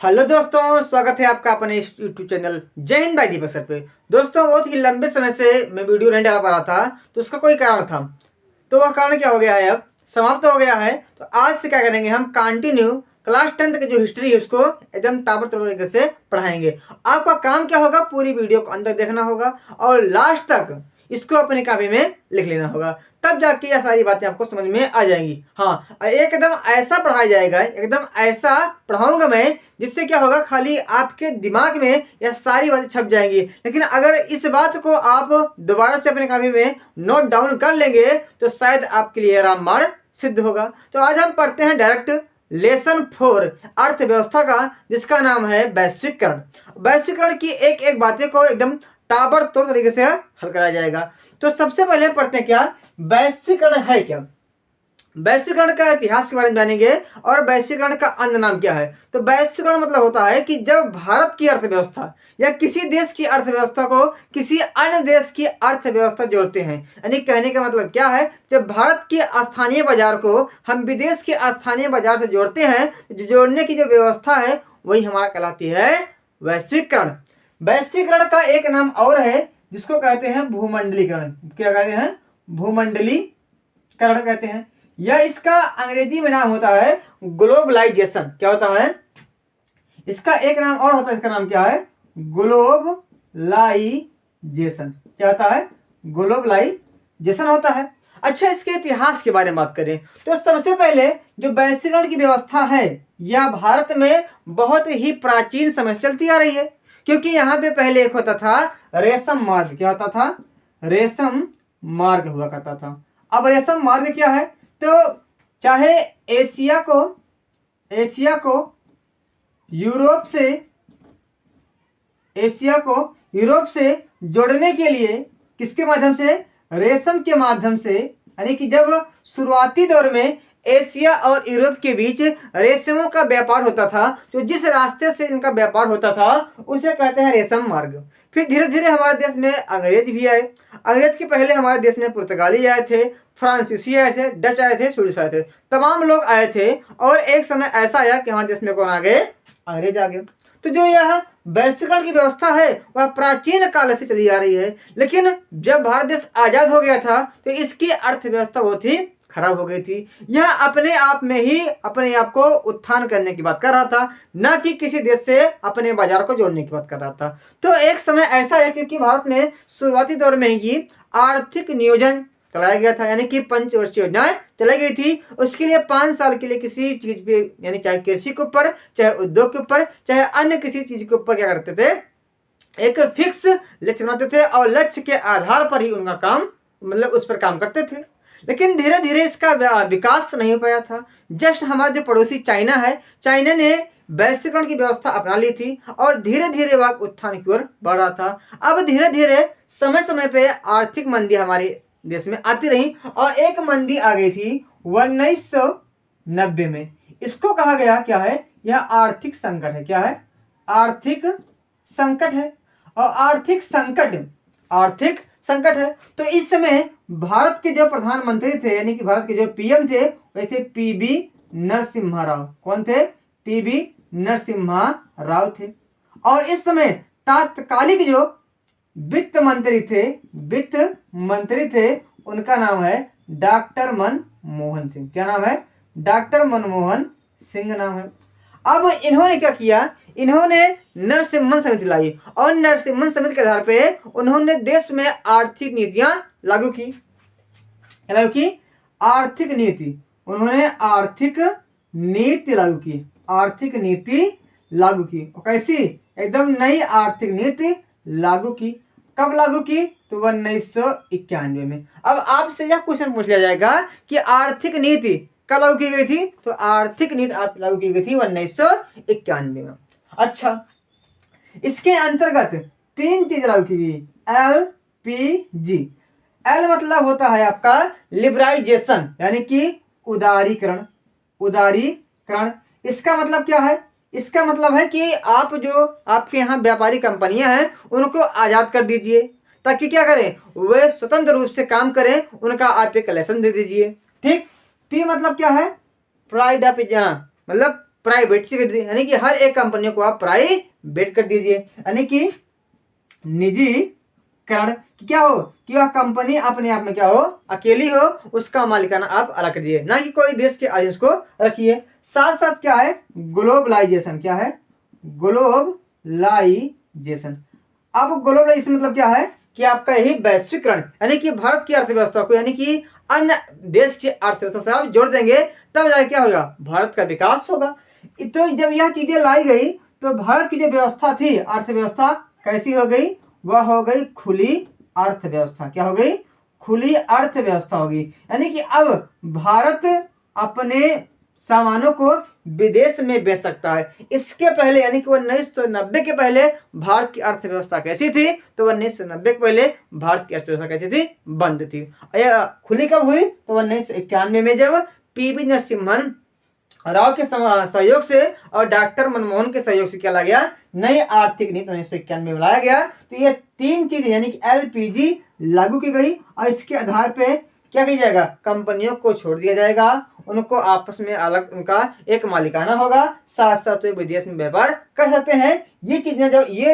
Hello दोस्तों, स्वागत है आपका अपने इस यूट्यूब चैनल जय हिंद भाई दीपक सर पे। दोस्तों, बहुत ही लंबे समय से मैं वीडियो नहीं डाल पा रहा था, तो उसका कोई कारण था। तो वह कारण क्या हो गया है, अब समाप्त हो गया है। तो आज से क्या करेंगे, हम कंटिन्यू क्लास 10 की जो हिस्ट्री है उसको एकदम ताबड़तोड़ तरीके से पढ़ाएंगे। आपका काम क्या होगा, पूरी वीडियो को अंदर देखना होगा और लास्ट तक इसको अपनी कॉपी में लिख लेना होगा, तब जाके यह सारी बातें आपको समझ में आ जाएंगी। हाँ, एकदम ऐसा पढ़ाया जाएगा, एकदम ऐसा पढ़ाऊंगा मैं जिससे क्या होगा, खाली आपके दिमाग में यह सारी बातें छप जाएंगी। लेकिन अगर इस बात को आप दोबारा से अपने कॉपी में नोट डाउन कर लेंगे तो शायद आपके लिए रामबाण सिद्ध होगा। तो आज हम पढ़ते हैं डायरेक्ट लेसन 4 अर्थव्यवस्था का, जिसका नाम है वैश्वीकरण। वैश्वीकरण की एक एक बातें को एकदम ताबड़तोड़ तरीके से हल कराया जाएगा। तो सबसे पहले पढ़ते हैं क्या वैश्वीकरण है क्या। वैश्वीकरण का इतिहास के बारे में जानेंगे और वैश्वीकरण का अन्य नाम क्या है। तो वैश्वीकरण मतलब होता है कि जब भारत की अर्थव्यवस्था या किसी देश की अर्थव्यवस्था को किसी अन्य देश की अर्थव्यवस्था जोड़ते हैं। यानी कहने का मतलब क्या है, जब भारत के स्थानीय बाजार को हम विदेश के स्थानीय बाजार से जोड़ते हैं, जोड़ने की जो व्यवस्था है वही हमारा कहलाती है वैश्वीकरण। वैश्वीकरण का एक नाम और है जिसको कहते हैं भूमंडलीकरण। क्या कहते हैं? भूमंडलीकरण कहते हैं। यह इसका अंग्रेजी में नाम होता है ग्लोबलाइजेशन। क्या होता है? इसका एक नाम और होता है, इसका नाम क्या है? ग्लोबलाइजेशन। क्या होता है? ग्लोबलाइजेशन होता है। अच्छा, इसके इतिहास के बारे में बात करें तो सबसे पहले जो वैश्वीकरण की व्यवस्था है यह भारत में बहुत ही प्राचीन समय से चलती आ रही है, क्योंकि यहाँ पे पहले एक होता था रेशम मार्ग। क्या होता था? रेशम मार्ग हुआ करता था। अब रेशम मार्ग क्या है, तो चाहे एशिया को यूरोप से जोड़ने के लिए किसके माध्यम से? रेशम के माध्यम से। यानी कि जब शुरुआती दौर में एशिया और यूरोप के बीच रेशमों का व्यापार होता था, तो जिस रास्ते से इनका व्यापार होता था उसे कहते हैं रेशम मार्ग। फिर धीरे धीरे हमारे देश में अंग्रेज भी आए। अंग्रेज के पहले हमारे देश में पुर्तगाली आए थे, फ्रांसीसी आए थे, डच आए थे, स्वीडिश आए थे, तमाम लोग आए थे। और एक समय ऐसा आया कि हमारे देश में कौन आ गए? अंग्रेज आ गए। तो जो यह वैश्वीकरण की व्यवस्था है वह प्राचीन काल से चली आ रही है, लेकिन जब भारत देश आजाद हो गया था तो इसकी अर्थव्यवस्था बहुत ही खराब हो गई थी। यह अपने आप में ही अपने आप को उत्थान करने की बात कर रहा था, न कि किसी देश से अपने बाजार को जोड़ने की बात कर रहा था। तो एक समय ऐसा है क्योंकि भारत में शुरुआती दौर में ही आर्थिक नियोजन चलाया गया था, यानी कि पंचवर्षीय योजनाएं चलाई गई थी। उसके लिए 5 साल के लिए किसी चीज पे, यानी चाहे कृषि के ऊपर, चाहे उद्योग के ऊपर, चाहे अन्य किसी चीज के ऊपर क्या करते थे, एक फिक्स लक्ष्य बनाते थे और लक्ष्य के आधार पर ही उनका काम, मतलब उस पर काम करते थे। लेकिन धीरे धीरे इसका विकास नहीं हो पाया था। जस्ट हमारा जो पड़ोसी चाइना है, चाइना ने वैश्वीकरण की व्यवस्था अपना ली थी और धीरे धीरे वह उत्थान की ओर बढ़ रहा था। अब धीरे धीरे समय समय पे आर्थिक मंदी हमारे देश में आती रही और एक मंदी आ गई थी 1990 में। इसको कहा गया क्या है? यह आर्थिक संकट है। क्या है? आर्थिक संकट है। और आर्थिक संकट है। तो इस समय भारत के जो प्रधानमंत्री थे, यानी कि भारत के जो पीएम थे, वैसे पीबी नरसिम्हा राव। कौन थे? पीबी नरसिम्हा राव थे। और इस समय तात्कालिक जो वित्त मंत्री थे उनका नाम है डॉक्टर मनमोहन सिंह। क्या नाम है? डॉक्टर मनमोहन सिंह नाम है। अब इन्होंने क्या किया, इन्होंने नरसिम्हन समिति लाई और नरसिम्हन समिति के आधार पे उन्होंने देश में आर्थिक नीतियां लागू की। आर्थिक नीति, उन्होंने आर्थिक नीति लागू की। और कैसी? एकदम नई आर्थिक नीति लागू की। कब लागू की? तो 1991 में। अब आपसे यह क्वेश्चन पूछ लिया जाएगा कि आर्थिक नीति कब लागू की गई थी, तो आर्थिक नीति लागू की गई थी 1991 में। अच्छा, इसके अंतर्गत 3 चीज लागू की गई। LPG। एल मतलब होता है आपका लिबराइजेशन, यानी कि उदारीकरण। इसका मतलब क्या है? इसका मतलब है कि आप जो आपके यहाँ व्यापारी कंपनियां हैं उनको आजाद कर दीजिए, ताकि क्या करें, वे स्वतंत्र रूप से काम करें, उनका आप एक लाइसेंस दे दीजिए। ठीक। पी मतलब क्या है? प्राइड ऑफ, मतलब प्राइवेट कर दीजिए, यानी कि हर एक कंपनियों को आप प्राइवेट कर दीजिए, यानी कि निजीकरण। क्या हो कि वह कंपनी अपने आप में क्या हो, अकेली हो, उसका मालिकाना आप अलग कर दीजिए, ना कि कोई देश के आगे उसको रखिए। साथ साथ क्या है, ग्लोबलाइजेशन। क्या है, ग्लोबलाइजेशन। अब ग्लोबलाइजेशन मतलब क्या है कि आपका यही वैश्वीकरण, यानी कि भारत की अर्थव्यवस्था को, यानी कि अन्य देश की अर्थव्यवस्था से आप जोड़ देंगे, तब जाके क्या होगा, भारत का विकास होगा। तो जब यह चीजें लाई गई तो भारत की जो व्यवस्था थी, अर्थव्यवस्था कैसी हो गई, वह हो गई खुली अर्थव्यवस्था। क्या हो गई, खुली अर्थव्यवस्था होगी, यानी कि अब भारत अपने सामानों को विदेश में बेच सकता है। इसके पहले यानी कि 1990 के पहले भारत की अर्थव्यवस्था कैसी थी, तो 1990 के पहले भारत की अर्थव्यवस्था कैसी थी, बंद थी। खुली कब हुई, तो 1991 में जब पीवी नरसिम्हन राव के सहयोग से और डॉक्टर मनमोहन के सहयोग से क्या लाया गया, नई आर्थिक नीति 1991 में लाया गया। तो ये तीन चीजें यानी कि एलपीजी लागू की गई और इसके आधार पे क्या किया जाएगा, कंपनियों को छोड़ दिया जाएगा, उनको आपस में अलग उनका एक मालिकाना होगा, साथ साथ वे विदेश में व्यापार कर सकते हैं। ये चीजें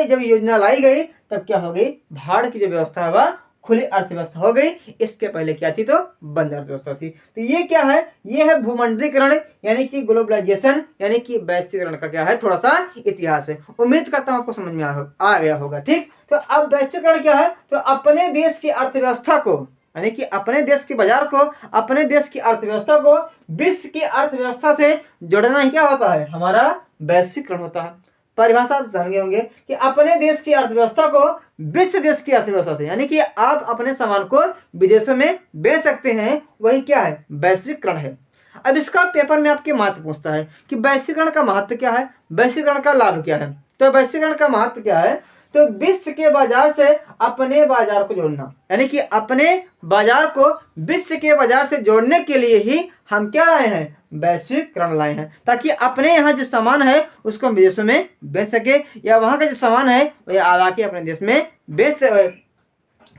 जब योजना लाई गई तब क्या हो गई, भारत की जो व्यवस्था है वह खुली अर्थव्यवस्था हो गई। इसके पहले क्या थी, तो बंद अर्थव्यवस्था थी। तो ये क्या है, ये है भूमंडलीकरण यानी कि ग्लोबलाइजेशन, यानी कि वैश्वीकरण का क्या है, थोड़ा सा इतिहास है। उम्मीद करता हूं आपको समझ में आ गया होगा। ठीक, तो अब वैश्वीकरण क्या है, तो अपने देश की अर्थव्यवस्था को, यानी कि अपने देश के बाजार को, अपने देश की अर्थव्यवस्था को विश्व की अर्थव्यवस्था से जोड़ना ही क्या होता है, हमारा वैश्वीकरण होता है। परिभाषा आप जान गए होंगे कि अपने देश की अर्थव्यवस्था को विश्व देश की अर्थव्यवस्था से, यानी कि आप अपने सामान को विदेशों में बेच सकते हैं, वही क्या है, वैश्वीकरण है। अब इसका पेपर में आपके महत्व पूछता है कि वैश्वीकरण का महत्व क्या है, वैश्वीकरण का लाभ क्या है। तो वैश्वीकरण का महत्व क्या है, तो विश्व के बाजार से अपने बाजार को जोड़ना, यानी कि अपने बाजार को विश्व के बाजार से जोड़ने के लिए ही हम क्या लाए हैं, वैश्वीकरण लाए हैं, ताकि अपने यहाँ जो सामान है उसको हम विदेशों में बेच सके, या वहां का जो सामान है वह आला के अपने देश में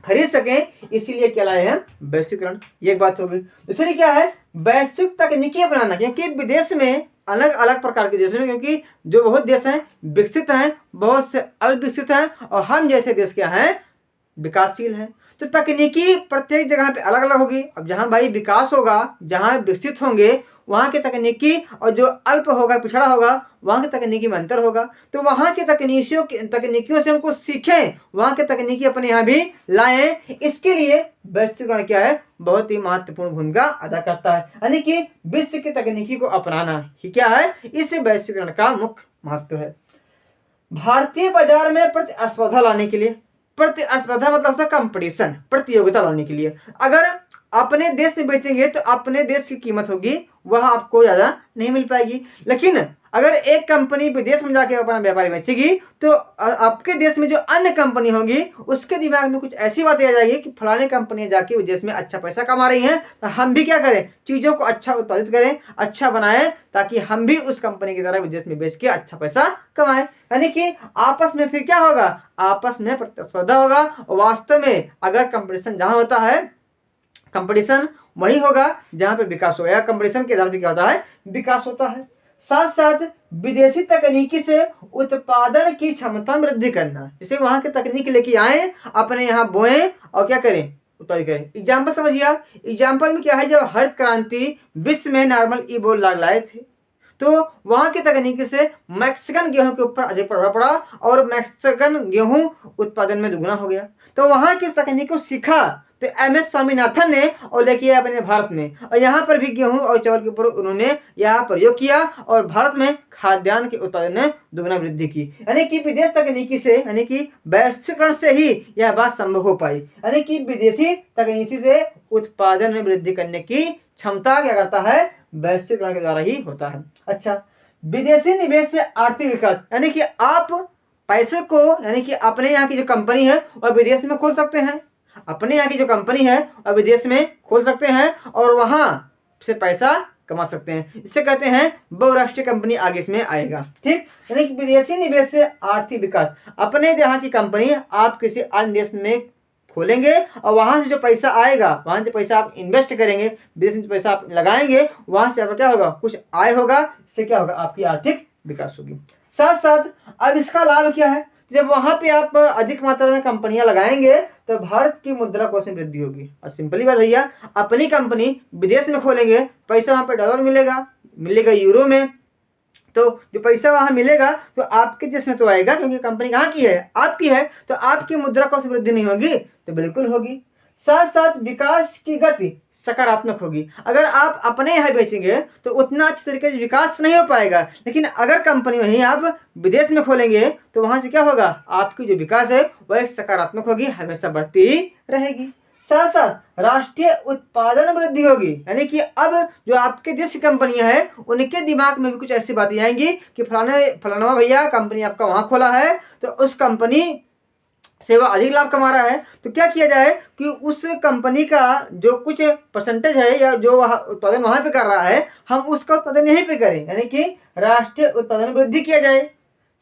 खरीद सकें, इसीलिए क्या लाए हैं, वैश्वीकरण। ये एक बात हो गई। दूसरी क्या है, वैश्विक तकनीकी अपनाना, क्योंकि विदेश में अलग अलग प्रकार के देशों में, क्योंकि जो बहुत देश हैं विकसित हैं, बहुत से अल्पविकसित हैं, और हम जैसे देश क्या हैं, विकासशील हैं। तो तकनीकी प्रत्येक जगह पे अलग अलग होगी। अब जहां भाई विकास होगा, जहां विकसित होंगे, वहां के तकनीकी, और जो अल्प होगा, पिछड़ा होगा, वहां के तकनीकी में अंतर होगा। तो वहां के तकनीकियों से हमको सीखें, वहां के तकनीकी अपने यहाँ भी लाएं। इसके लिए वैश्वीकरण क्या है, बहुत ही महत्वपूर्ण भूमिका अदा करता है, यानी कि विश्व की तकनीकी को अपनाना ही क्या है, इस वैश्वीकरण का मुख्य महत्व है। भारतीय बाजार में प्रतिस्पर्धा लाने के लिए, प्रतिस्पर्धा मतलब होता है कंपटीशन, प्रतियोगिता लाने के लिए, अगर अपने देश में बेचेंगे तो अपने देश की कीमत होगी वह आपको ज्यादा नहीं मिल पाएगी। लेकिन अगर एक कंपनी विदेश में जाके अपना व्यापार बेचेगी तो आपके देश में जो अन्य कंपनी होगी उसके दिमाग में कुछ ऐसी बातें आ जाएगी कि फलाने कंपनी जाके विदेश में अच्छा पैसा कमा रही हैं, तो हम भी क्या करें, चीजों को अच्छा उत्पादित करें, अच्छा बनाएं, ताकि हम भी उस कंपनी की तरह विदेश में बेच के अच्छा पैसा कमाएं। यानी कि आपस में फिर क्या होगा, आपस में प्रतिस्पर्धा होगा। वास्तव में अगर कंपटीशन जहां होता है, कंपटीशन वही होगा जहां पे विकास होगा, या कंपटीशन के आधार पर क्या होता है, विकास होता है। साथ साथ विदेशी तकनीकी से उत्पादन की क्षमता में वृद्धि करना, जैसे वहां की तकनीक लेके आए, अपने यहाँ बोएं और क्या करें, उत्पादित करें। एग्जाम्पल समझिए आप, एग्जाम्पल में क्या है, जब हरित क्रांति विश्व में नॉर्मल ई-बोर्ड लाए थे तो वहां की तकनीकी से मैक्सिकन गेहूं के ऊपर अधिक प्रभाव पड़ा और मैक्सिकन गेहूं उत्पादन में दुगना हो गया। तो वहां की तकनीक को सीखा तो एमएस स्वामीनाथन ने और लेके आया अपने भारत में, और यहाँ पर भी गेहूं और चावल के ऊपर उन्होंने यहाँ प्रयोग किया और भारत में खाद्यान्न के उत्पादन में दुगना वृद्धि की। यानी कि विदेश तकनीकी से, यानी कि वैश्वीकरण से ही यह बात संभव हो पाई, यानी कि विदेशी तकनीकी से उत्पादन में वृद्धि करने की क्षमता क्या करता है, वैश्वीकरण के द्वारा ही होता है। अच्छा, विदेशी निवेश से आर्थिक विकास, यानी कि आप पैसे को, यानी कि अपने यहाँ की जो कंपनी है और विदेश में खोल सकते हैं, अपने यहाँ की जो कंपनी है और विदेश में खोल सकते हैं और वहां से पैसा कमा सकते हैं। इससे कहते हैं बहुराष्ट्रीय कंपनी आगे इसमें आएगा। ठीक, यानी कि विदेशी निवेश से आर्थिक विकास, अपने यहाँ की कंपनी आप किसी अन्य देश में खोलेंगे और वहाँ से जो पैसा आएगा, वहाँ से पैसा आप इन्वेस्ट करेंगे, विदेश में पैसा आप लगाएंगे, वहाँ से आपका क्या होगा, कुछ आय होगा, इससे क्या होगा, आपकी आर्थिक विकास होगी। साथ साथ अब इसका लाभ क्या है, जब वहाँ पे आप अधिक मात्रा में कंपनियां लगाएंगे तो भारत की मुद्रा कोष में वृद्धि होगी। और सिंपली बात भैया, अपनी कंपनी विदेश में खोलेंगे, पैसा वहाँ पे डॉलर मिलेगा यूरो में, तो जो पैसा वहां मिलेगा तो आपके देश में तो आएगा, क्योंकि कंपनी कहाँ की है, आपकी है, तो आपकी मुद्रा कोष वृद्धि नहीं होगी, तो बिल्कुल होगी। साथ साथ विकास की गति सकारात्मक होगी। अगर आप अपने यहाँ बेचेंगे तो उतना अच्छे तरीके से विकास नहीं हो पाएगा, लेकिन अगर कंपनी वहीं आप विदेश में खोलेंगे तो वहां से क्या होगा, आपकी जो विकास है वह एक सकारात्मक होगी, हमेशा बढ़ती रहेगी। साथ साथ राष्ट्रीय उत्पादन वृद्धि होगी, यानी कि अब जो आपके देश की कंपनियां हैं उनके दिमाग में भी कुछ ऐसी बातें आएंगी कि फलाना भैया कंपनी आपका वहां खोला है, तो उस कंपनी से वह अधिक लाभ कमा रहा है, तो क्या किया जाए कि उस कंपनी का जो कुछ परसेंटेज है या जो उत्पादन वहां पे कर रहा है, हम उसका उत्पादन यहीं पे करें, यानी कि राष्ट्रीय उत्पादन वृद्धि किया जाए।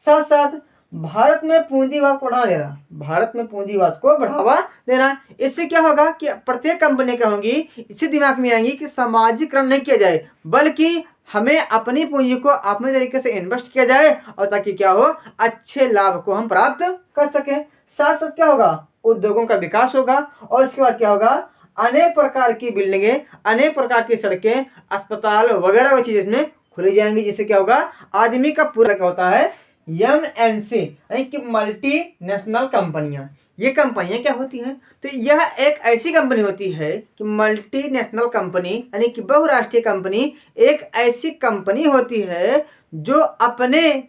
साथ साथ भारत में पूंजीवाद को बढ़ावा देना, भारत में पूंजीवाद को बढ़ावा देना, इससे क्या होगा कि प्रत्येक कंपनी क्या होंगी, इसी दिमाग में आएंगी कि सामाजिकरण नहीं किया जाए, बल्कि हमें अपनी पूंजी को अपने तरीके से इन्वेस्ट किया जाए, और ताकि क्या हो, अच्छे लाभ को हम प्राप्त कर सकें। साथ साथ क्या होगा, उद्योगों का विकास होगा, और इसके बाद क्या होगा, अनेक प्रकार की बिल्डिंगें, अनेक प्रकार की सड़कें, अस्पताल वगैरह वो चीजें इसमें खुली जाएंगी, जिससे क्या होगा, आदमी का पूरा क्या होता है, MNC यानी कि मल्टी नेशनल कंपनियां। ये कंपनियां क्या होती हैं, तो यह एक ऐसी कंपनी होती है कि मल्टी नेशनल कंपनी यानी कि बहुराष्ट्रीय कंपनी एक ऐसी कंपनी होती है जो अपने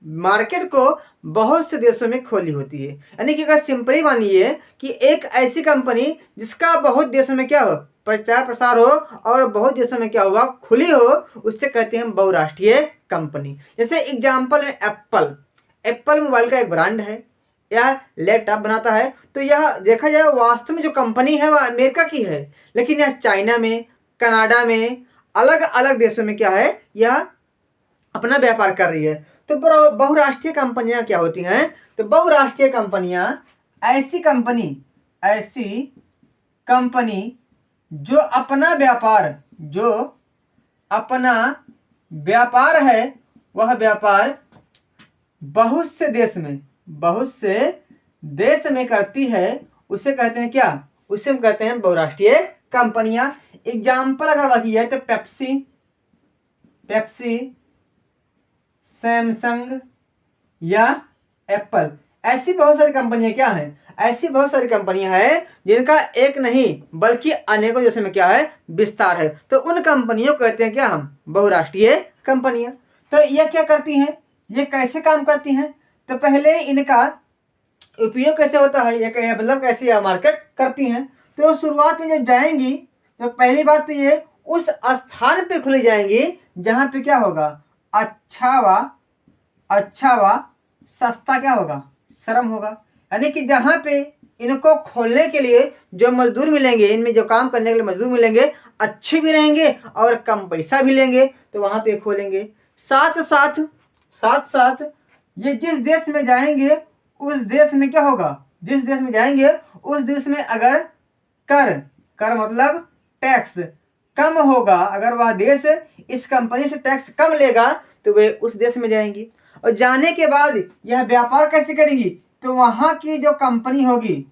मार्केट को बहुत से देशों में खोली होती है। यानी कि अगर सिंपली मानिए कि एक ऐसी कंपनी जिसका बहुत देशों में क्या हो, प्रचार प्रसार हो, और बहुत देशों में क्या हुआ, खुली हो, उससे कहते हैं बहुराष्ट्रीय कंपनी। जैसे एग्जाम्पल में एप्पल मोबाइल का एक ब्रांड है, यह लैपटॉप बनाता है, तो यह देखा जाए वास्तव में जो कंपनी है वह अमेरिका की है, लेकिन यह चाइना में, कनाडा में, अलग अलग देशों में क्या है, यह अपना व्यापार कर रही है। तो बहुराष्ट्रीय कंपनियां क्या होती हैं, तो बहुराष्ट्रीय कंपनियां ऐसी कंपनी जो अपना व्यापार है, वह व्यापार बहुत से देश में करती है, उसे कहते हैं क्या, उसे हम कहते हैं बहुराष्ट्रीय कंपनियां। एग्जाम्पल अगर बाकी है तो पेप्सी, सैमसंग या एप्पल, ऐसी बहुत सारी कंपनियां क्या हैं, ऐसी बहुत सारी कंपनियां हैं जिनका एक नहीं बल्कि अनेकों देशों में क्या है, विस्तार है, तो उन कंपनियों को कहते हैं क्या हम, बहुराष्ट्रीय कंपनियां। तो यह क्या करती हैं, ये कैसे काम करती हैं, तो पहले इनका उपयोग कैसे होता है, ये मतलब कैसे मार्केट करती हैं। तो शुरुआत में जब जाएंगी तो पहली बात तो ये उस स्थान पे खुली जाएंगी जहां पे क्या होगा, अच्छा व सस्ता क्या होगा, श्रम होगा, यानी कि जहां पे इनको खोलने के लिए जो मजदूर मिलेंगे, इनमें जो काम करने के लिए मजदूर मिलेंगे, अच्छे भी रहेंगे और कम पैसा भी लेंगे, तो वहां पे खोलेंगे। साथ साथ ये जिस देश में जाएंगे उस देश में क्या होगा, जिस देश में जाएंगे उस देश में अगर कर मतलब टैक्स कम होगा, अगर वह देश इस कंपनी से टैक्स कम लेगा तो वे उस देश में जाएंगी। और जाने के बाद यह व्यापार कैसे करेंगी, तो वहां की जो कंपनी होगी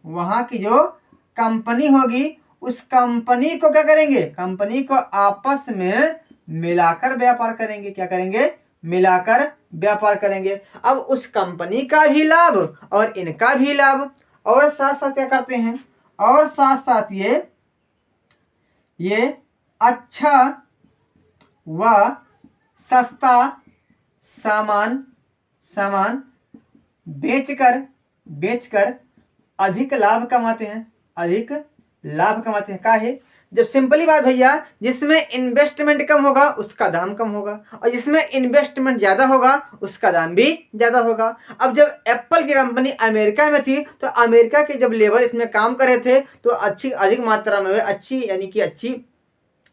उस कंपनी को क्या करेंगे, कंपनी को आपस में मिलाकर व्यापार करेंगे। क्या करेंगे, मिलाकर व्यापार करेंगे। अब उस कंपनी का भी लाभ और इनका भी लाभ, और साथ साथ क्या करते हैं, और साथ साथ ये अच्छा व सस्ता सामान बेचकर अधिक लाभ कमाते हैं। काहे, जब सिंपली बात भैया, जिसमें इन्वेस्टमेंट कम होगा उसका दाम कम होगा, और जिसमें इन्वेस्टमेंट ज्यादा होगा उसका दाम भी ज्यादा होगा। अब जब एप्पल की कंपनी अमेरिका में थी तो अमेरिका के जब लेबर इसमें काम कर रहे थे तो अधिक मात्रा में अच्छी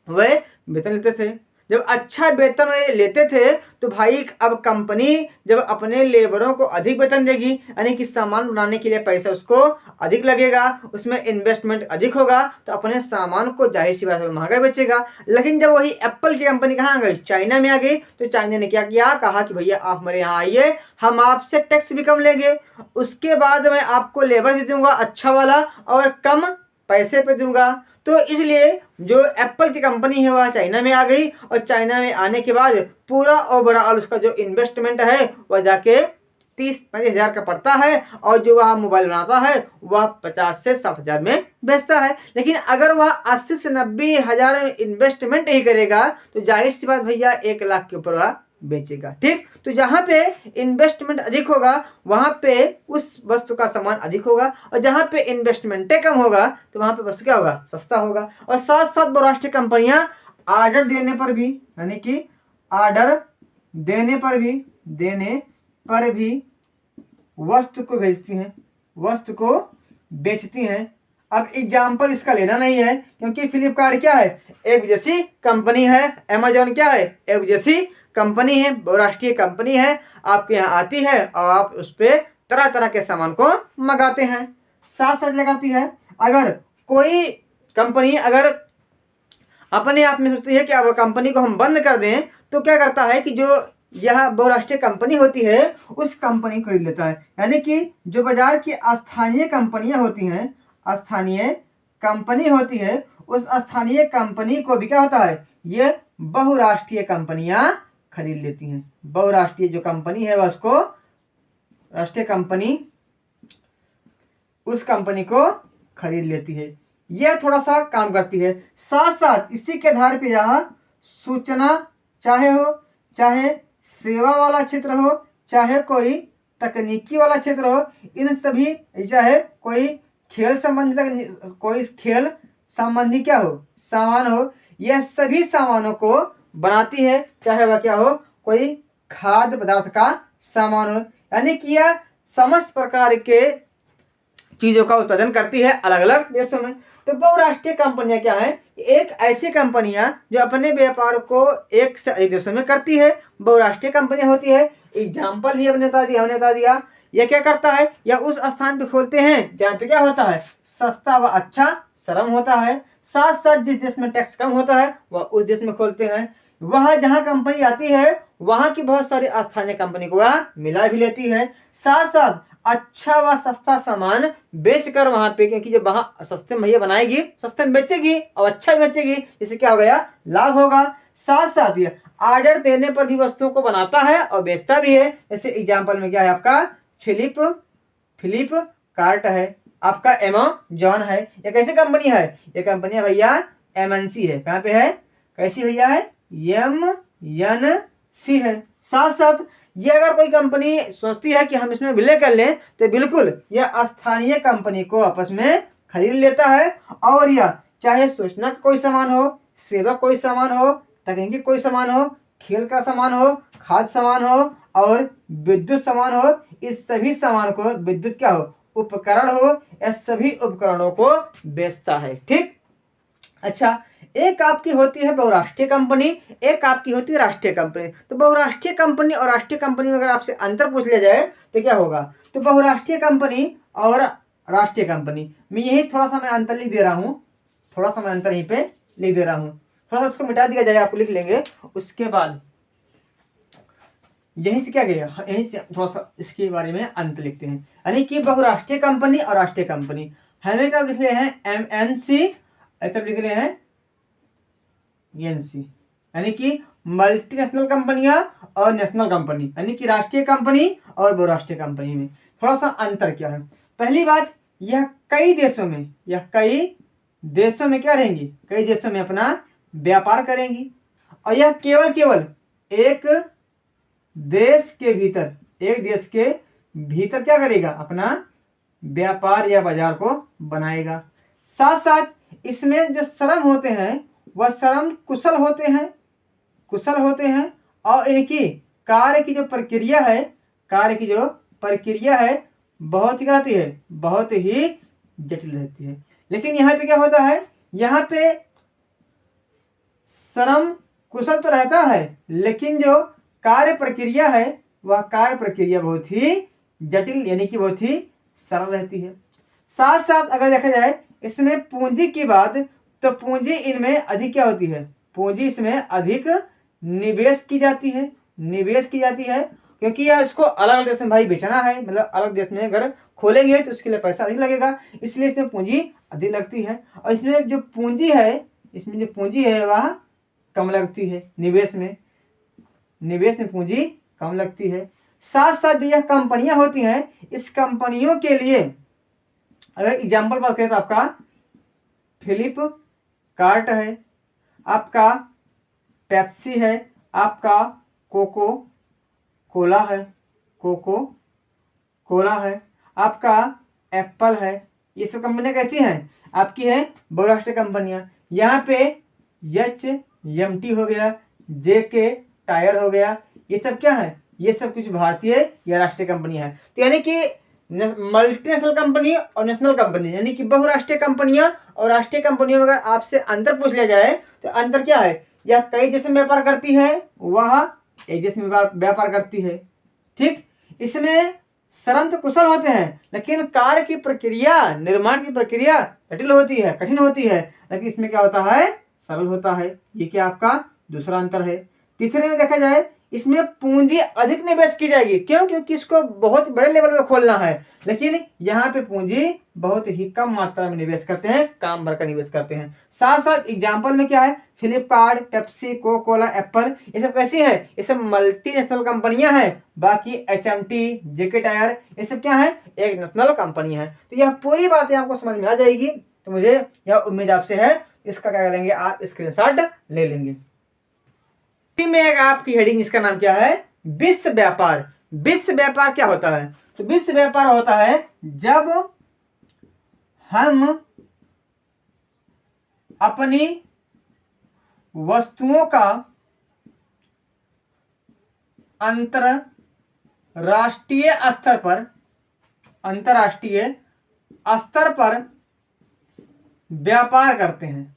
वह वेतन लेते थे, जब अच्छा वेतन ये लेते थे तो भाई अब कंपनी जब अपने लेबरों को अधिक वेतन देगी, यानी कि सामान बनाने के लिए पैसा उसको अधिक लगेगा, उसमें इन्वेस्टमेंट अधिक होगा, तो अपने सामान को जाहिर सी बात है महंगा बेचेगा। लेकिन जब वही एप्पल की कंपनी कहाँ आ गई, चाइना में आ गई, तो चाइना ने क्या किया, कहा कि भैया आप हमारे यहाँ आइए, हम आपसे टैक्स भी कम लेंगे, उसके बाद मैं आपको लेबर भी दूंगा अच्छा वाला और कम पैसे पे दूंगा। तो इसलिए जो एप्पल की कंपनी है वह चाइना में आ गई, और चाइना में आने के बाद पूरा ओवरऑल उसका जो इन्वेस्टमेंट है वह जाके 30-35 हजार का पड़ता है, और जो वह मोबाइल बनाता है वह 50 से 60 हजार में बेचता है। लेकिन अगर वह 80 से 90 हजार में इन्वेस्टमेंट ही करेगा तो जाहिर सी बात भैया 1 लाख के ऊपर वह बेचेगा। ठीक, तो जहां पे इन्वेस्टमेंट अधिक होगा वहां पे उस वस्तु का सामान अधिक होगा, और जहां पे इन्वेस्टमेंट कम होगा तो वहां पे वस्तु क्या होगा, सस्ता होगा। और साथ साथ बहुराष्ट्रीय कंपनियां ऑर्डर देने पर भी, यानी कि ऑर्डर देने पर भी वस्तु को भेजती हैं, वस्तु को बेचती हैं। अब एग्जाम्पल इसका लेना नहीं है, क्योंकि फ्लिपकार्ट क्या है, एक विदेशी कंपनी है, अमेजोन क्या है, एक विदेशी कंपनी है, बहुराष्ट्रीय कंपनी है, आपके यहाँ आती है और आप उस पर तरह तरह के सामान को मंगाते हैं। साथ साथ लगाती है, अगर कोई कंपनी अगर अपने आप में सोचती है कि अब कंपनी को हम बंद कर दें, तो क्या करता है कि जो यह बहुराष्ट्रीय कंपनी होती है उस कंपनी को खरीद लेता है। यानी कि जो बाजार की स्थानीय कंपनियां होती हैं, स्थानीय कंपनी होती है, उस स्थानीय कंपनी को भी क्या होता है, ये बहुराष्ट्रीय कंपनियां खरीद लेती हैं। बहुराष्ट्रीय जो कंपनी है वह उसको राष्ट्रीय कंपनी उस कंपनी को खरीद लेती है। यह थोड़ा सा काम करती है। साथ साथ इसी के आधार पे यह सूचना चाहे सेवा वाला क्षेत्र हो, चाहे कोई तकनीकी वाला क्षेत्र हो, इन सभी, चाहे कोई खेल संबंधी क्या हो, सामान हो, यह सभी सामानों को बनाती है, चाहे वह क्या हो, कोई खाद्य पदार्थ का सामान हो। यानी कि यह समस्त प्रकार के चीजों का उत्पादन करती है अलग अलग देशों में। तो बहुराष्ट्रीय कंपनियां क्या है, एक ऐसी कंपनियां जो अपने व्यापार को एक से अधिक देशों में करती है, बहुराष्ट्रीय कंपनियां होती है। एग्जाम्पल भी हमने बता दिया। यह क्या करता है, यह उस स्थान पे खोलते हैं जहाँ पे क्या होता है, सस्ता व अच्छा श्रम होता है। साथ साथ जिस देश में टैक्स कम होता है वह उस देश में खोलते हैं। वह जहाँ कंपनी आती है वहां की बहुत सारी स्थानीय कंपनी को वह मिला भी लेती है। साथ साथ अच्छा व सस्ता सामान बेचकर वहां पे, क्योंकि जब वहां सस्ते में भैया बनाएगी, सस्ते में बेचेगी और अच्छा बेचेगी, इससे क्या हो गया, लाभ होगा। साथ साथ ये ऑर्डर देने पर भी वस्तुओं को बनाता है और बेचता भी है। जैसे एग्जाम्पल में क्या है आपका फिलिप कार्ट है, आपका एमेजॉन है। ये कैसी कंपनी है, ये कंपनी है भैया एमएनसी है। कहाँ पे है, कैसी भैया है, एमएनसी है। साथ साथ ये अगर कोई कंपनी सोचती है कि हम इसमें विलय कर लें, तो बिल्कुल यह स्थानीय कंपनी को आपस में खरीद लेता है। और यह चाहे सूचना का कोई सामान हो, सेवा कोई सामान हो, तकनीकी कोई सामान हो, खेल का सामान हो, खाद्य सामान हो और विद्युत सामान हो, इस सभी सामान को, विद्युत क्या हो, उपकरण हो, यह सभी उपकरणों को बेचता है। ठीक, अच्छा, एक आपकी होती है बहुराष्ट्रीय कंपनी, एक आपकी होती है राष्ट्रीय कंपनी। तो बहुराष्ट्रीय कंपनी और राष्ट्रीय कंपनी में अगर आपसे अंतर पूछ लिया जाए तो क्या होगा, तो बहुराष्ट्रीय कंपनी और राष्ट्रीय कंपनी में यही थोड़ा सा मैं अंतर लिख दे रहा हूँ, थोड़ा सा मैं अंतर यहीं पे लिख दे रहा हूँ, थोड़ा सा उसको मिटा दिया जाए, आपको लिख लेंगे। उसके बाद यहीं से क्या गया, यहीं से थोड़ा सा इसके बारे में अंतर लिखते हैं। यानी कि बहुराष्ट्रीय कंपनी और राष्ट्रीय कंपनी, हमें तब लिख रहे हैं एमएनसी, तब लिख रहे हैं एनसी, यानी कि मल्टीनेशनल कंपनियां और नेशनल कंपनी, यानी कि राष्ट्रीय कंपनी और बहुराष्ट्रीय कंपनी में थोड़ा सा अंतर क्या है। पहली बात, यह कई देशों में क्या रहेंगी, कई देशों में अपना व्यापार करेंगी, और यह केवल एक देश के भीतर क्या करेगा, अपना व्यापार या बाजार को बनाएगा। साथ साथ इसमें जो श्रम होते हैं वह श्रम कुशल होते हैं और इनकी कार्य की जो प्रक्रिया है बहुत ही जटिल रहती है। लेकिन यहाँ पे क्या होता है, यहाँ पे श्रम कुशल तो रहता है, लेकिन जो कार्य प्रक्रिया है वह कार्य प्रक्रिया बहुत ही जटिल यानी कि बहुत ही सरल रहती है। साथ साथ अगर देखा जाए इसमें पूंजी की बात, तो पूंजी इनमें अधिक क्या होती है, पूंजी इसमें अधिक निवेश की जाती है, निवेश की जाती है, क्योंकि यह इसको अलग अलग देश में भाई बेचना है, मतलब अलग देश में अगर खोलेंगे तो उसके लिए पैसा अधिक लगेगा, इसलिए इसमें पूंजी अधिक लगती है। और इसमें जो पूंजी है, इसमें जो पूंजी है वह कम लगती है, निवेश में पूंजी कम लगती है। साथ साथ जो यह कंपनियां होती हैं, इस कंपनियों के लिए अगर एग्जाम्पल बात करें तो आपका फ्लिपकार्ट है, आपका पेप्सी है, आपका कोको कोला है, आपका एप्पल है। ये सब कंपनियां कैसी हैं, आपकी हैं बहुराष्ट्रीय कंपनियां। यहाँ पे HMT हो गया, JK टायर हो गया, ये सब क्या है, ये सब कुछ भारतीय या राष्ट्रीय कंपनियां हैं। तो यानी कि मल्टीनेशनल कंपनी और नेशनल कंपनी यानी कि बहुराष्ट्रीय कंपनियां और राष्ट्रीय कंपनियों में अगर आपसे अंतर पूछ लिया जाए तो अंतर क्या है, यह कई देशों में व्यापार करती है, वह एक देश में व्यापार करती है। ठीक, इसमें श्रम तो कुशल होते हैं, लेकिन कार्य की प्रक्रिया, निर्माण की प्रक्रिया जटिल होती है, कठिन होती है, लेकिन इसमें क्या होता है, सरल होता है। ये क्या आपका दूसरा अंतर है। तीसरे में देखा जाए इसमें पूंजी अधिक निवेश की जाएगी, क्यों, क्योंकि इसको बहुत बड़े लेवल पे खोलना है, लेकिन यहाँ पे पूंजी बहुत ही कम मात्रा में निवेश करते हैं, काम भर का निवेश करते हैं। साथ साथ एग्जाम्पल में क्या है, Flipkart, Pepsi, Coca Cola, Apple, ये सब कैसी है, ये सब मल्टीनेशनल कंपनियां हैं। बाकी HMT, JK टायर, ये सब क्या है, एक नेशनल कंपनी है। तो यह पूरी बातें आपको समझ में आ जाएगी, तो मुझे यह उम्मीद आपसे है। इसका क्या करेंगे, आप स्क्रीनशॉट ले लेंगे। में एक आपकी हेडिंग, इसका नाम क्या है, विश्व व्यापार। विश्व व्यापार क्या होता है, तो विश्व व्यापार होता है जब हम अपनी वस्तुओं का अंतरराष्ट्रीय स्तर पर व्यापार करते हैं,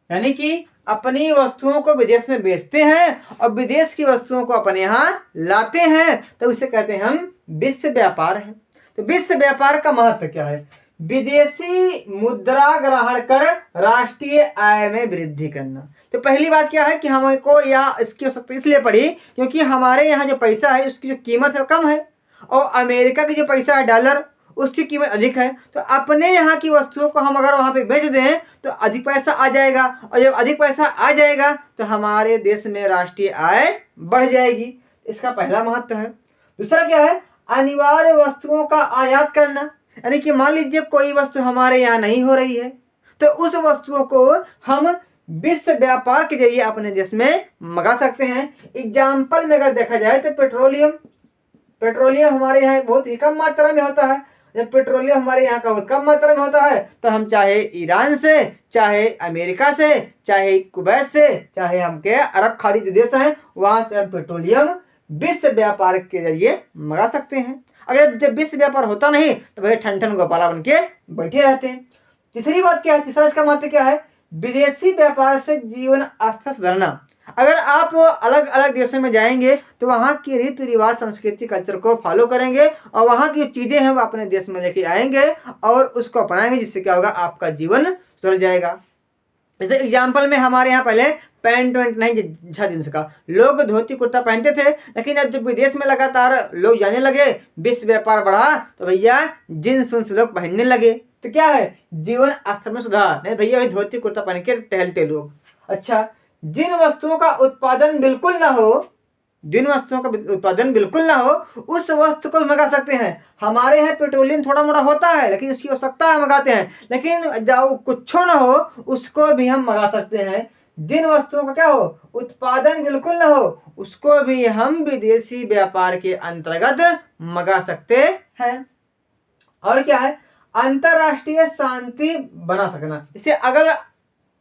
यानी कि अपनी वस्तुओं को विदेश में बेचते हैं और विदेश की वस्तुओं को अपने यहाँ लाते हैं, तो उसे कहते हैं हम विश्व व्यापार है। तो विश्व व्यापार का महत्व क्या है, विदेशी मुद्रा ग्रहण कर राष्ट्रीय आय में वृद्धि करना। तो पहली बात क्या है कि हमको यह इसकी आवश्यकता इसलिए पड़ी क्योंकि हमारे यहाँ जो पैसा है उसकी जो कीमत है कम है, और अमेरिका की जो पैसा है डॉलर, उसकी कीमत अधिक है। तो अपने यहाँ की वस्तुओं को हम अगर वहाँ पे बेच दें तो अधिक पैसा आ जाएगा, और जब अधिक पैसा आ जाएगा तो हमारे देश में राष्ट्रीय आय बढ़ जाएगी। इसका पहला महत्व है। दूसरा क्या है, अनिवार्य वस्तुओं का आयात करना, यानी कि मान लीजिए कोई वस्तु हमारे यहाँ नहीं हो रही है तो उस वस्तुओं को हम विश्व व्यापार के जरिए अपने देश में मंगा सकते हैं। एग्जाम्पल में अगर देखा जाए तो पेट्रोलियम हमारे यहाँ बहुत ही कम मात्रा में होता है। जब पेट्रोलियम हमारे यहाँ का बहुत कम मात्रा में होता है तो हम चाहे ईरान से, चाहे अमेरिका से, चाहे कुवैत से, चाहे हम के अरब खाड़ी जो देश हैं वहां से हम पेट्रोलियम विश्व व्यापार के जरिए मंगा सकते हैं। अगर जब विश्व व्यापार होता नहीं तो भाई ठन गोपाला बन के बैठे रहते हैं। तीसरी बात क्या है, तीसरा इसका महत्व क्या है, विदेशी व्यापार से जीवन स्तर सुधारना। अगर आप अलग अलग देशों में जाएंगे तो वहाँ की रीति रिवाज, संस्कृति, कल्चर को फॉलो करेंगे और वहाँ की चीजें हैं वो अपने देश में लेके आएंगे और उसको अपनाएंगे, जिससे क्या होगा, आपका जीवन सुधर जाएगा। जैसे एग्जाम्पल में हमारे यहाँ पहले पैंट वैंट नहीं था जींस का, लोग धोती कुर्ता पहनते थे, लेकिन अब जब विदेश में लगातार लोग जाने लगे, विश्व व्यापार बढ़ा तो भैया जींस उन्स लोग पहनने लगे। तो क्या है, जीवन स्तर में सुधार। नहीं भैया वही धोती कुर्ता पहन के टहलते लोग। अच्छा, जिन वस्तुओं का उत्पादन बिल्कुल ना हो, उस वस्तु को मंगा सकते हैं। हमारे यहाँ पेट्रोलियम थोड़ा मोड़ा होता है लेकिन इसकी आवश्यकता है, मंगाते हैं, लेकिन जाओ कुछ ना हो उसको भी हम मंगा सकते हैं। जिन वस्तुओं का क्या हो, उत्पादन बिल्कुल ना हो, उसको भी हम विदेशी व्यापार के अंतर्गत मंगा सकते हैं। और क्या है, अंतरराष्ट्रीय शांति बना सकना। इसे अगर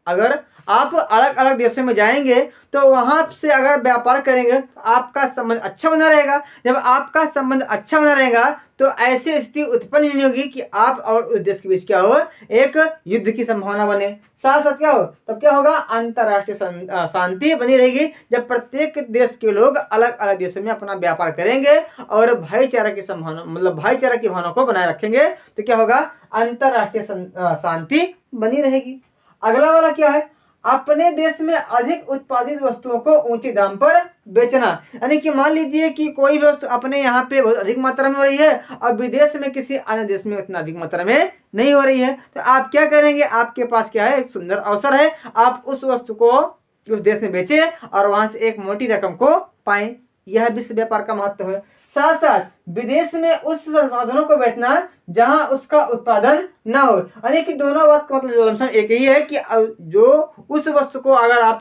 अगर आप अलग अलग देशों में जाएंगे तो वहां से अगर व्यापार करेंगे तो आपका संबंध अच्छा बना रहेगा। जब आपका संबंध अच्छा बना रहेगा तो ऐसी स्थिति उत्पन्न नहीं होगी कि आप और उस देश के बीच क्या हो, एक युद्ध की संभावना बने। साथ साथ क्या हो, तब क्या होगा, अंतरराष्ट्रीय शांति बनी रहेगी। जब प्रत्येक देश के लोग अलग अलग देशों में अपना व्यापार करेंगे और भाईचारा की संभावना, मतलब भाईचारा की भावना को बनाए रखेंगे, तो क्या होगा, अंतरराष्ट्रीय शांति बनी रहेगी। अगला वाला क्या है, अपने देश में अधिक उत्पादित वस्तुओं को ऊंचे दाम पर बेचना। यानी कि मान लीजिए कि कोई भी वस्तु अपने यहाँ पे बहुत अधिक मात्रा में हो रही है और विदेश में किसी अन्य देश में उतना अधिक मात्रा में नहीं हो रही है, तो आप क्या करेंगे, आपके पास क्या है, सुंदर अवसर है, आप उस वस्तु को उस देश में बेचे और वहां से एक मोटी रकम को पाएं। यह विश्व व्यापार का महत्व है। साथ साथ विदेश में उस संसाधनों को बेचना जहां उसका उत्पादन ना हो। यानी कि दोनों बात का मतलब एक ही है कि जो उस वस्तु को अगर आप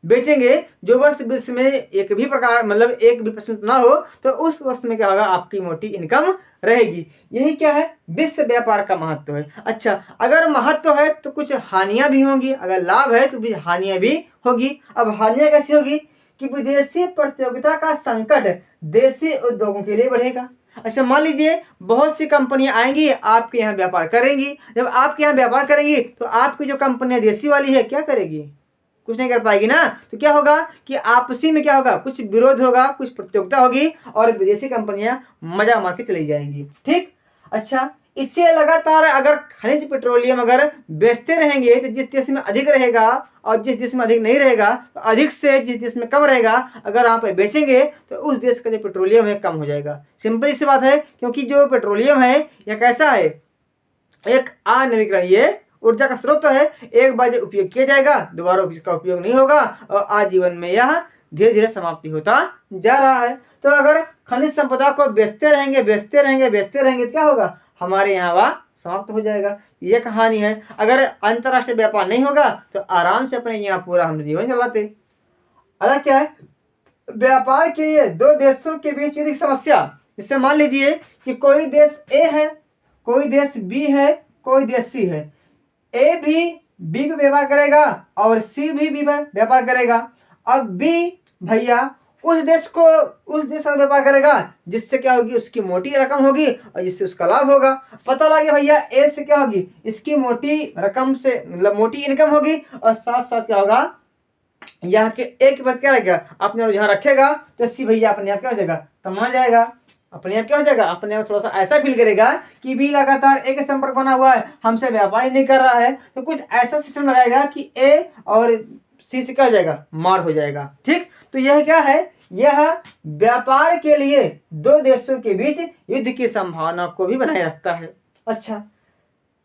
बेचेंगे जो वस्तु विश्व में एक भी प्रकार, मतलब एक भी परसेंट ना हो, तो उस वस्तु में क्या होगा, आपकी मोटी इनकम रहेगी। यही क्या है, विश्व व्यापार का महत्व है। अच्छा, अगर महत्व है तो कुछ हानियां भी होंगी, अगर लाभ है तो भी हानियां भी होगी। अब हानियां कैसी होगी कि विदेशी प्रतियोगिता का संकट देशी उद्योगों के लिए बढ़ेगा। अच्छा, मान लीजिए बहुत सी कंपनियां आएंगी, आपके यहाँ व्यापार करेंगी। जब आपके यहाँ व्यापार करेंगी तो आपकी जो कंपनियां देशी वाली है क्या करेगी, कुछ नहीं कर पाएगी ना। तो क्या होगा कि आपसी में क्या होगा, कुछ विरोध होगा, कुछ प्रतियोगिता होगी और विदेशी कंपनियां मजा मार के चली जाएंगी। ठीक। अच्छा, इससे लगातार अगर खनिज पेट्रोलियम अगर बेचते रहेंगे तो जिस देश में अधिक रहेगा और जिस देश में अधिक नहीं रहेगा, तो अधिक से जिस देश में कम रहेगा, अगर आप बेचेंगे तो उस देश का जो पेट्रोलियम है कम हो जाएगा। सिंपल सी बात है, क्योंकि जो पेट्रोलियम है यह कैसा है, एक अनवीकरणीय ऊर्जा का स्रोत है। एक बार उपयोग किया जाएगा, दोबारा इसका उपयोग नहीं होगा और आजीवन में यह धीरे धीरे समाप्ति होता जा रहा है। तो अगर खनिज संपदा को बेचते रहेंगे बेचते रहेंगे बेचते रहेंगे, क्या होगा, हमारे यहाँ वह समाप्त हो जाएगा। ये कहानी है। अगर अंतरराष्ट्रीय व्यापार नहीं होगा तो आराम से अपने यहाँ पूरा हम जीवन चलाते। अगर क्या है, व्यापार के लिए दो देशों के बीच एक समस्या, जिससे मान लीजिए कि कोई देश ए है, कोई देश बी है, कोई देश सी है। ए भी बी पे व्यापार करेगा और सी भी बी पर व्यापार करेगा। अब बी भैया उस देश का व्यापार करेगा, जिससे क्या होगी, उसकी मोटी रकम होगी और जिससे उसका लाभ होगा। पता लगे भैया ए से क्या होगी, इसकी मोटी रकम से मतलब मोटी इनकम होगी और साथ साथ क्या होगा, यहाँ के एक बात क्या रहेगा, अपने यहाँ रखेगा तो सी भैया अपने आप क्या हो जाएगा, कमा जाएगा। अपने आप क्या हो जाएगा, अपने आप थोड़ा सा ऐसा फील करेगा कि भी लगातार एक संपर्क बना हुआ है, हमसे व्यापार ही नहीं कर रहा है, तो कुछ ऐसा सिस्टम लगाएगा कि ए और सी से क्या हो जाएगा, मार हो जाएगा। ठीक। तो यह क्या है, यह व्यापार के लिए दो देशों के बीच युद्ध की संभावना को भी बनाए रखता है। अच्छा,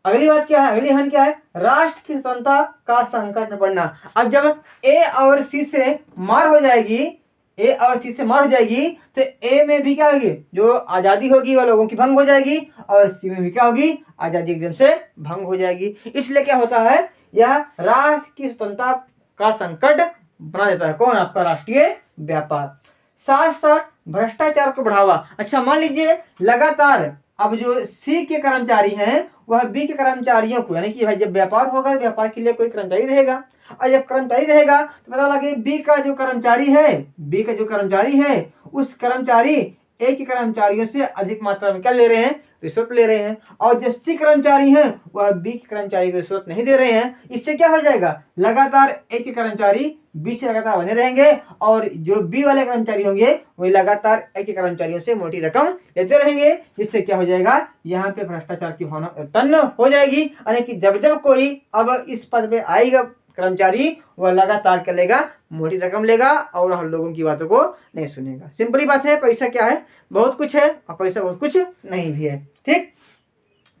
अगली बात क्या है, अगली हानि क्या है, राष्ट्र की स्वतंत्रता का संकट में पड़ना। अब जब ए और सी से मार हो जाएगी, ए और सी से मार हो जाएगी, तो ए में भी क्या होगी, जो आजादी होगी वह लोगों की भंग हो जाएगी और सी में भी क्या होगी, आजादी एकदम से भंग हो जाएगी। इसलिए क्या होता है, यह राष्ट्र की स्वतंत्रता का संकट बना देता है। कौन, आपका राष्ट्रीय व्यापार। साथ साथ भ्रष्टाचार को बढ़ावा। अच्छा, मान लीजिए लगातार अब जो सी के कर्मचारी हैं वह बी के कर्मचारियों को, यानी कि भाई जब व्यापार होगा, व्यापार के लिए कोई कर्मचारी रहेगा और जब कर्मचारी रहेगा तो पता लगे बी का जो कर्मचारी है उस कर्मचारी ए के कर्मचारियों से अधिक मात्रा में क्या ले रहे हैं, रिश्वत ले रहे हैं, और जो सी कर्मचारी हैं वह बी के कर्मचारी को रिश्वत नहीं दे रहे हैं। इससे क्या हो जाएगा, लगातार ए के कर्मचारी बी से लगातार बने रहेंगे और जो बी वाले कर्मचारी होंगे वही लगातार ए के कर्मचारियों से मोटी रकम लेते रहेंगे। इससे क्या हो जाएगा, यहाँ पे भ्रष्टाचार की भावना उत्पन्न हो जाएगी। यानी कि जब जब कोई अब इस पद पे आएगा कर्मचारी, वह लगातार क्या लेगा, मोटी रकम लेगा और हम लोगों की बातों को नहीं सुनेगा। सिंपली बात है, पैसा क्या है, बहुत कुछ है और पैसा बहुत कुछ नहीं भी है। ठीक।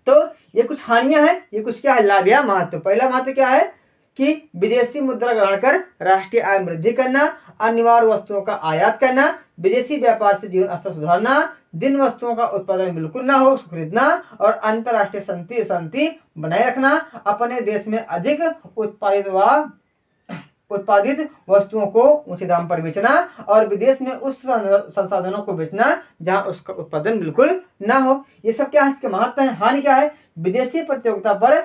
तो ये कुछ हानियां हैं, ये कुछ क्या है, लाभ या महत्व। पहला महत्व क्या है कि विदेशी मुद्रा ग्रहण कर राष्ट्रीय आय वृद्धि करना, अनिवार्य वस्तुओं का आयात करना, विदेशी व्यापार से जीवन स्तर सुधारना, जिन वस्तुओं का उत्पादन बिल्कुल ना हो उसको खरीदना और अंतरराष्ट्रीय शांति बनाए रखना, अपने देश में अधिक उत्पादित वस्तुओं को ऊंचे दाम पर बेचना और विदेश में उस संसाधनों को बेचना जहां उसका उत्पादन बिल्कुल ना हो। ये सब क्या है, इसके महत्व है। हानि क्या है, विदेशी प्रतियोगिता पर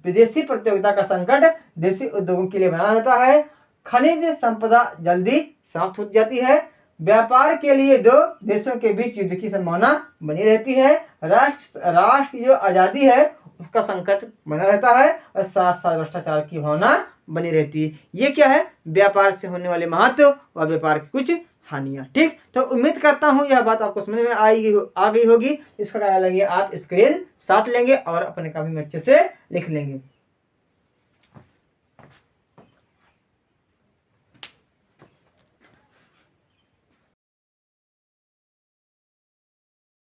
विदेशी प्रतियोगिता का संकट देशी उद्योगों के लिए बना रहता है। खनिज संपदा जल्दी समाप्त हो जाती है। व्यापार के लिए दो देशों के बीच युद्ध की संभावना बनी रहती है। राष्ट्र की जो आज़ादी है उसका संकट बना रहता है और साथ साथ भ्रष्टाचार की भावना बनी रहती है। ये क्या है? व्यापार से होने वाले महत्व और व्यापार की कुछ हानियां। ठीक, तो उम्मीद करता हूं यह बात आपको समझ में आ गई होगी। इसका क्या लेंगे आप स्क्रीन शॉट लेंगे और अपने कॉपी में अच्छे से लिख लेंगे।